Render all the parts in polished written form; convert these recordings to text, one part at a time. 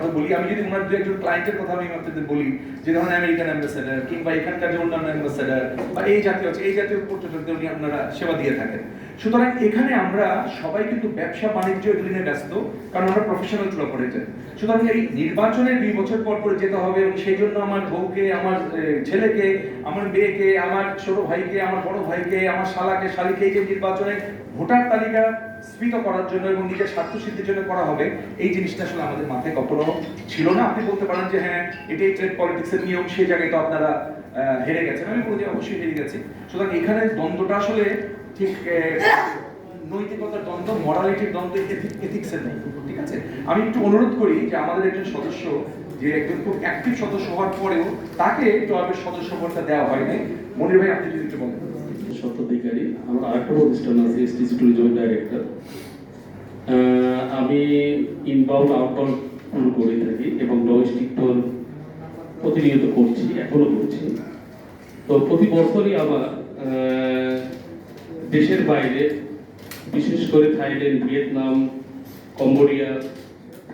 কথা বলি, আমি যদি ওনার দু একজন ক্লায়েন্টের কথা আমি আপনাদের বলি, যে ধরুন আমেরিকান অ্যাম্বাসেডার কিংবা এখানকার যে অন্যান্য অ্যাম্বাসেডার বা এই জাতীয় পর্যটকদের উনি আপনারা সেবা দিয়ে থাকেন। সুতরাং এখানে আমরা সবাই কিন্তু ব্যবসা বাণিজ্য এগুলি নিয়ে ব্যস্ত, কারণ আমরা প্রফেশনাল ট্যুর অপারেটর। সুতরাং এই নির্বাচনের 2 বছর পর পর যেতে হবে এবং সেই জন্য আমার বউকে, আমার ছেলেকে, আমার মেয়েকে, আমার ছোট ভাইকে, আমার বড় ভাইকে, আমার শালাকে, শালিকে এই যে নির্বাচনে ভোটার তালিকা স্ফীত করার জন্য এবং নিজের স্বার্থ সিদ্ধির জন্য করা হবে, এই জিনিসটা আসলে আমাদের মাথায় কখনো ছিল না। আপনি বলতে পারেন যে হ্যাঁ এটাই ট্রেড পলিটিক্সের নিয়ম, সেই জায়গায় তো আপনারা হেরে গেছেন। আমি বলি যে অবশ্যই হেরে গেছি। সুতরাং এখানে দ্বন্দ্বটা আসলে ঠিক নৈতিকতার দ্বন্দ্ব, মরালিটির দ্বন্দ্ব, এথিক্সের নেই, ঠিক আছে? আমি একটু অনুরোধ করি যে আমাদের একজন সদস্য, যে একজন খুব অ্যাক্টিভ সদস্য হওয়ার পরেও তাকে ক্লাবের সদস্য পদটা দেওয়া হয়নি। মনির ভাই, আপনি যদি একটু বলেন। স্বত্বাধিকারী আমার আরেকটা প্রতিষ্ঠান আছে, এসটিসি ট্যুরিজম ডাইরেক্টর। আমি ইনবাউন্ড আউটবাউন্ড ট্যুর করে থাকি এবং ডোমেস্টিক ট্যুর প্রতিনিয়ত করছি, এখনো করছি। তো প্রতি বছরই আমার দেশের বাইরে, বিশেষ করে থাইল্যান্ড, ভিয়েতনাম, কম্বোডিয়া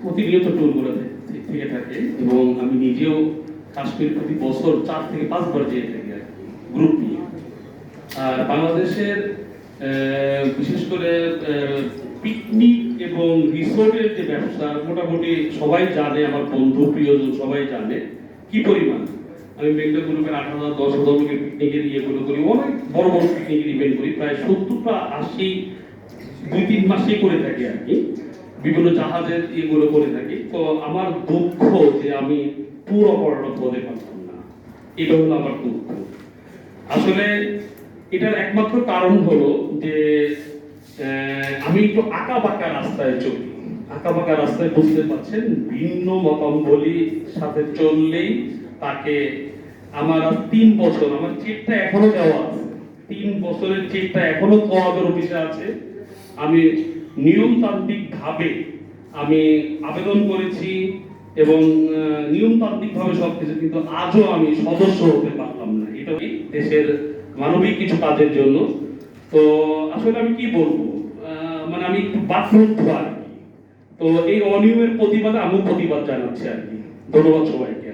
প্রতিনিয়ত ট্যুরগুলো থেকে থাকে এবং আমি নিজেও কাশ্মীর প্রতি বছর 4 থেকে 5 বার যেয়ে থাকি আর গ্রুপ নিয়ে। আর বাংলাদেশের বিশেষ করে পিকনিক এবং রিসোর্টের যে ব্যবসা মোটামুটি সবাই জানে, আমার বন্ধু প্রিয়জন সবাই জানে কি পরিমাণ। আমি বেঙ্গল গ্রুপের 8,000 10,000 লোকের পিকনিকের ইয়েগুলো করি, অনেক বড় বড় পিকনিকের ইভেন্ট করি, প্রায় 70টা 80 2-3 মাসেই করে থাকি আর কি, বিভিন্ন জাহাজের ইয়েগুলো করে থাকি। তো আমার দুঃখ যে আমি ট্যুর অপারেটর হতে পারতাম না, এটা হলো আমার দুঃখ। আসলে এটার একমাত্র কারণ হলো যে আমি একটু আঁকা বাঁকা রাস্তায় চলি। আঁকা বাঁকা রাস্তায় বুঝতে পারছেন, ভিন্ন মতামবলীর সাথে চললেই তাকে আমার 3 বছর, আমার চেকটা এখনো দেওয়া আছে, 3 বছরের চেকটা এখনো ক্লাবের অফিসে আছে। আমি নিয়মতান্ত্রিক ভাবে আমি আবেদন করেছি এবং নিয়মতান্ত্রিক ভাবে সবকিছু, কিন্তু আজও আমি সদস্য হতে পারলাম না। এটা দেশের মানবিক কিছু কাজের জন্য। তো আসলে আমি কি বলবো, মানে আমি একটু বাকরুদ্ধ আর কি। তো এই অনিয়মের প্রতিবাদে আমিও প্রতিবাদ জানাচ্ছি আর কি। ধন্যবাদ সবাই।